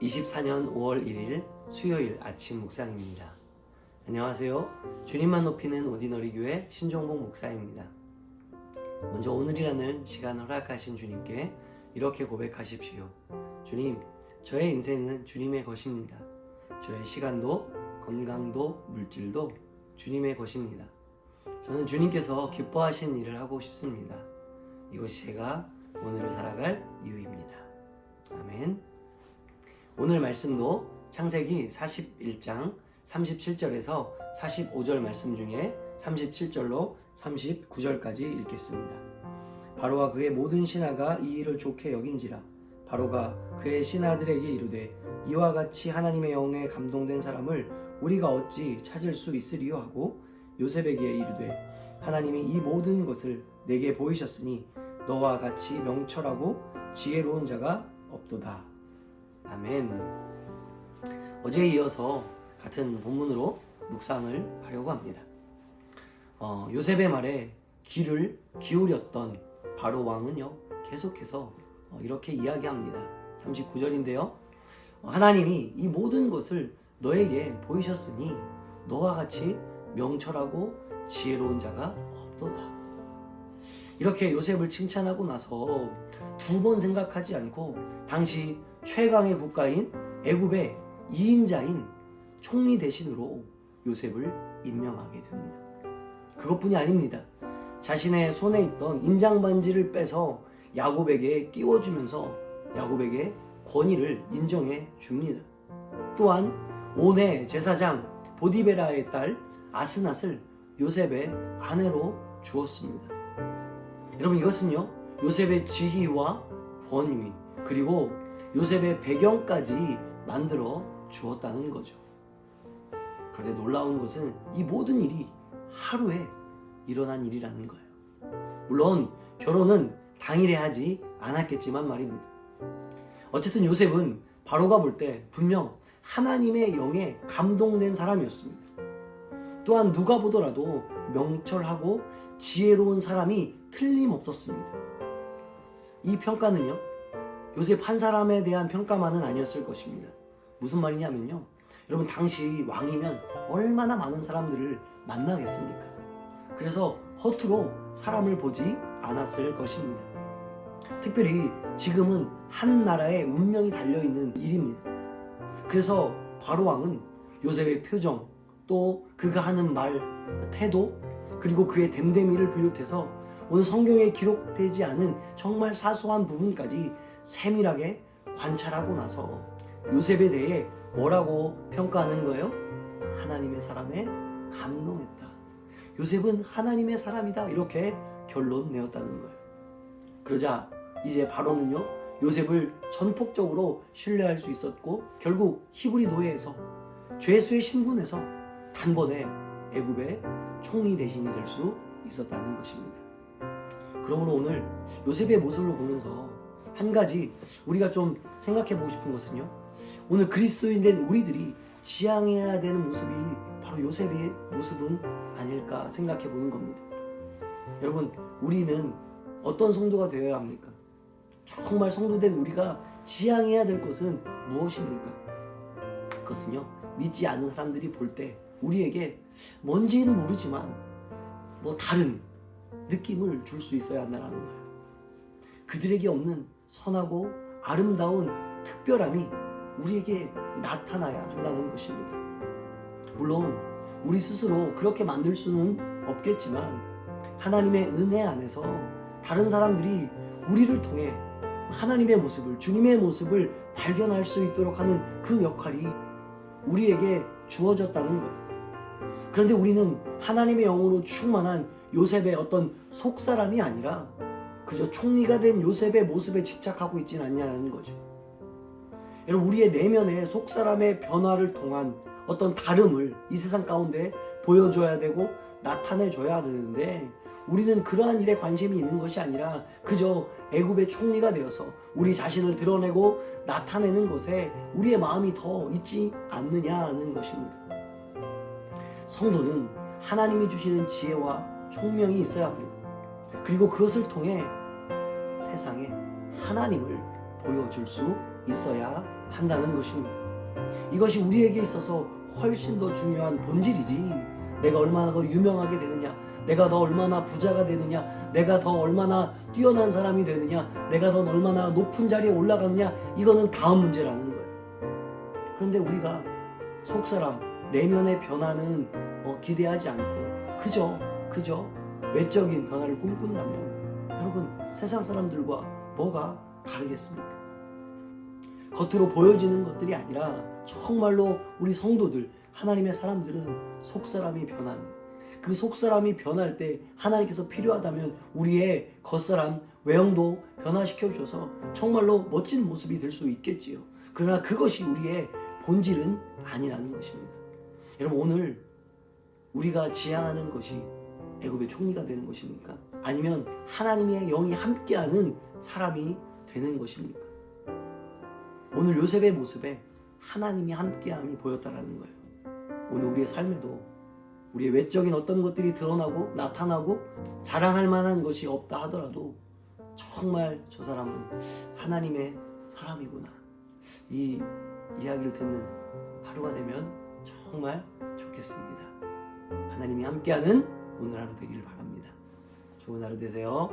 24년 5월 1일 수요일 아침 묵상입니다. 안녕하세요. 주님만 높이는 오디너리 교회 신종복 목사입니다. 먼저 오늘이라는 시간을 허락하신 주님께 이렇게 고백하십시오. 주님, 저의 인생은 주님의 것입니다. 저의 시간도 건강도 물질도 주님의 것입니다. 저는 주님께서 기뻐하시는 일을 하고 싶습니다. 이것이 제가 오늘을 살아갈 이유입니다. 아멘. 오늘 말씀도 창세기 41장 37절에서 45절 말씀 중에 37절로 39절까지 읽겠습니다. 바로와 그의 모든 신하가 이 일을 좋게 여긴지라. 바로가 그의 신하들에게 이르되 이와 같이 하나님의 영에 감동된 사람을 우리가 어찌 찾을 수 있으리요 하고 요셉에게 이르되 하나님이 이 모든 것을 내게 보이셨으니 너와 같이 명철하고 지혜로운 자가 없도다. 아멘. 어제에 이어서 같은 본문으로 묵상을 하려고 합니다. 요셉의 말에 귀를 기울였던 바로 왕은요 계속해서 이렇게 이야기합니다. 39절인데요. 하나님이 이 모든 것을 너에게 보이셨으니 너와 같이 명철하고 지혜로운 자가 없도다. 이렇게 요셉을 칭찬하고 나서 두 번 생각하지 않고 당시 최강의 국가인 애굽의 2인자인 총리 대신으로 요셉을 임명하게 됩니다. 그것뿐이 아닙니다. 자신의 손에 있던 인장반지를 빼서 야곱에게 끼워주면서 야곱에게 권위를 인정해 줍니다. 또한 온의 제사장 보디베라의 딸 아스낫을 요셉의 아내로 주었습니다. 여러분, 이것은요 요셉의 지위와 권위 그리고 요셉의 배경까지 만들어 주었다는 거죠. 그런데 놀라운 것은 이 모든 일이 하루에 일어난 일이라는 거예요. 물론 결혼은 당일에 하지 않았겠지만 말입니다. 어쨌든 요셉은 바로가 볼 때 분명 하나님의 영에 감동된 사람이었습니다. 또한 누가 보더라도 명철하고 지혜로운 사람이 틀림없었습니다. 이 평가는요 요셉 한 사람에 대한 평가만은 아니었을 것입니다. 무슨 말이냐면요, 여러분 당시 왕이면 얼마나 많은 사람들을 만나겠습니까? 그래서 허투루 사람을 보지 않았을 것입니다. 특별히 지금은 한 나라의 운명이 달려있는 일입니다. 그래서 바로 왕은 요셉의 표정, 또 그가 하는 말, 태도, 그리고 그의 됨됨이를 비롯해서 오늘 성경에 기록되지 않은 정말 사소한 부분까지 세밀하게 관찰하고 나서 요셉에 대해 뭐라고 평가하는 거예요? 하나님의 사람에 감동했다. 요셉은 하나님의 사람이다. 이렇게 결론 내었다는 거예요. 그러자 이제 바로는요 요셉을 전폭적으로 신뢰할 수 있었고 결국 히브리 노예에서 죄수의 신분에서 단번에 애굽의 총리 대신이 될 수 있었다는 것입니다. 그러므로 오늘 요셉의 모습을 보면서 한 가지 우리가 좀 생각해 보고 싶은 것은요, 오늘 그리스도인 된 우리들이 지향해야 되는 모습이 바로 요셉의 모습은 아닐까 생각해 보는 겁니다. 여러분, 우리는 어떤 성도가 되어야 합니까? 정말 성도된 우리가 지향해야 될 것은 무엇입니까? 그것은요 믿지 않는 사람들이 볼 때 우리에게 뭔지는 모르지만 다른 느낌을 줄 수 있어야 한다는 거예요. 그들에게 없는 선하고 아름다운 특별함이 우리에게 나타나야 한다는 것입니다. 물론 우리 스스로 그렇게 만들 수는 없겠지만 하나님의 은혜 안에서 다른 사람들이 우리를 통해 하나님의 모습을, 주님의 모습을 발견할 수 있도록 하는 그 역할이 우리에게 주어졌다는 거예요. 그런데 우리는 하나님의 영으로 충만한 요셉의 어떤 속사람이 아니라 그저 총리가 된 요셉의 모습에 집착하고 있지는 않냐는 거죠. 여러분, 우리의 내면의 속사람의 변화를 통한 어떤 다름을 이 세상 가운데 보여줘야 되고 나타내줘야 되는데 우리는 그러한 일에 관심이 있는 것이 아니라 그저 애굽의 총리가 되어서 우리 자신을 드러내고 나타내는 것에 우리의 마음이 더 있지 않느냐는 것입니다. 성도는 하나님이 주시는 지혜와 총명이 있어야 합니다. 그리고 그것을 통해 세상에 하나님을 보여줄 수 있어야 한다는 것입니다. 이것이 우리에게 있어서 훨씬 더 중요한 본질이지, 내가 얼마나 더 유명하게 되느냐, 내가 더 얼마나 부자가 되느냐, 내가 더 얼마나 뛰어난 사람이 되느냐, 내가 더 얼마나 높은 자리에 올라가느냐, 이거는 다음 문제라는 거예요. 그런데 우리가 속사람, 내면의 변화는 기대하지 않고 그저 외적인 변화를 꿈꾼다면 여러분, 세상 사람들과 뭐가 다르겠습니까? 겉으로 보여지는 것들이 아니라 정말로 우리 성도들, 하나님의 사람들은 속사람이 변하는, 그 속사람이 변할 때 하나님께서 필요하다면 우리의 겉사람, 외형도 변화시켜 주셔서 정말로 멋진 모습이 될 수 있겠지요. 그러나 그것이 우리의 본질은 아니라는 것입니다. 여러분, 오늘 우리가 지향하는 것이 애굽의 총리가 되는 것입니까? 아니면 하나님의 영이 함께하는 사람이 되는 것입니까? 오늘 요셉의 모습에 하나님이 함께함이 보였다라는 거예요. 오늘 우리의 삶에도 우리의 외적인 어떤 것들이 드러나고 나타나고 자랑할 만한 것이 없다 하더라도 정말 저 사람은 하나님의 사람이구나, 이 이야기를 듣는 하루가 되면 정말 좋겠습니다. 하나님이 함께하는 오늘 하루 되기를 바랍니다. 좋은 하루 되세요.